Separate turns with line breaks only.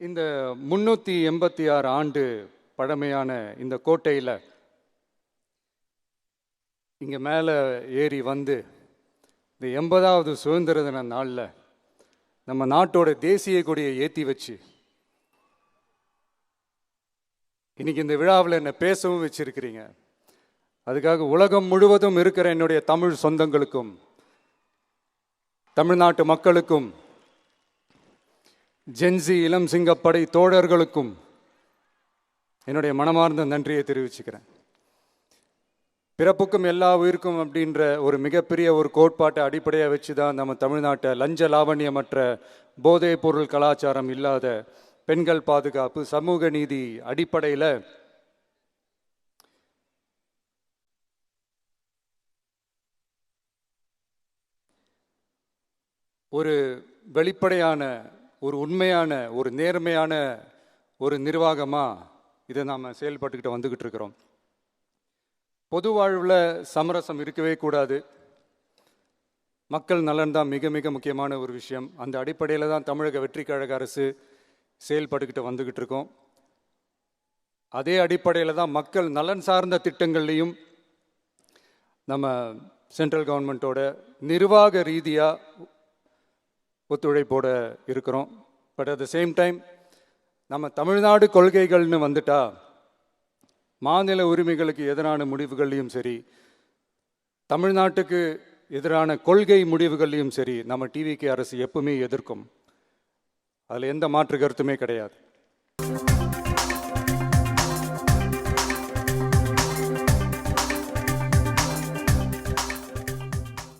இந்த 386 ஆண்டு பழமையான இந்த கோட்டையில் இங்கே மேலே ஏறி வந்து இந்த 80வது சுதந்திர தின நாளில் நம்ம நாட்டோட தேசிய கொடியை ஏற்றி வச்சு இன்னைக்கு இந்த விழாவில் என்னை பேசவும் வச்சிருக்கிறீங்க. அதுக்காக உலகம் முழுவதும் இருக்கிற என்னுடைய தமிழ் சொந்தங்களுக்கும் தமிழ்நாட்டு மக்களுக்கும் ஜென்சி இளம் சிங்கப்படை தோழர்களுக்கும் என்னுடைய மனமார்ந்த நன்றியை தெரிவிச்சுக்கிறேன். பிறப்புக்கும் எல்லா உயிருக்கும் அப்படின்ற ஒரு மிகப்பெரிய ஒரு கோட்பாட்டை அடிப்படையாக வச்சு தான் நம்ம தமிழ்நாட்டை லஞ்ச லாவண்யமற்ற போதைப் பொருள் கலாச்சாரம் இல்லாத பெண்கள் பாதுகாப்பு சமூக நீதி அடிப்படையில் ஒரு வெளிப்படையான ஒரு உண்மையான ஒரு நேர்மையான ஒரு நிர்வாகமாக இதை நாம் செயல்பட்டுக்கிட்டு வந்துக்கிட்டு இருக்கிறோம். பொது வாழ்வில் சமரசம் இருக்கவே கூடாது. மக்கள் நலன் தான் மிக மிக முக்கியமான ஒரு விஷயம். அந்த அடிப்படையில் தான் தமிழக வெற்றி கழக அரசு செயல்பட்டுக்கிட்டு வந்துக்கிட்டு இருக்கோம். அதே அடிப்படையில் தான் மக்கள் நலன் சார்ந்த திட்டங்கள்லையும் நம்ம சென்ட்ரல் கவர்மெண்ட்டோட நிர்வாக ரீதியாக ஒத்துழைப்போடு இருக்கிறோம். But at the same time நம்ம தமிழ்நாடு கொள்கைகள்னு வந்துட்டா மாநில உரிமைகளுக்கு எதிரான முடிவுகள்லையும் சரி, தமிழ்நாட்டுக்கு எதிரான கொள்கை முடிவுகள்லையும் சரி நம்ம டிவிகே அரசு எப்பவுமே எதிர்க்கும். அதில் எந்த மாற்று கருத்துமே கிடையாது.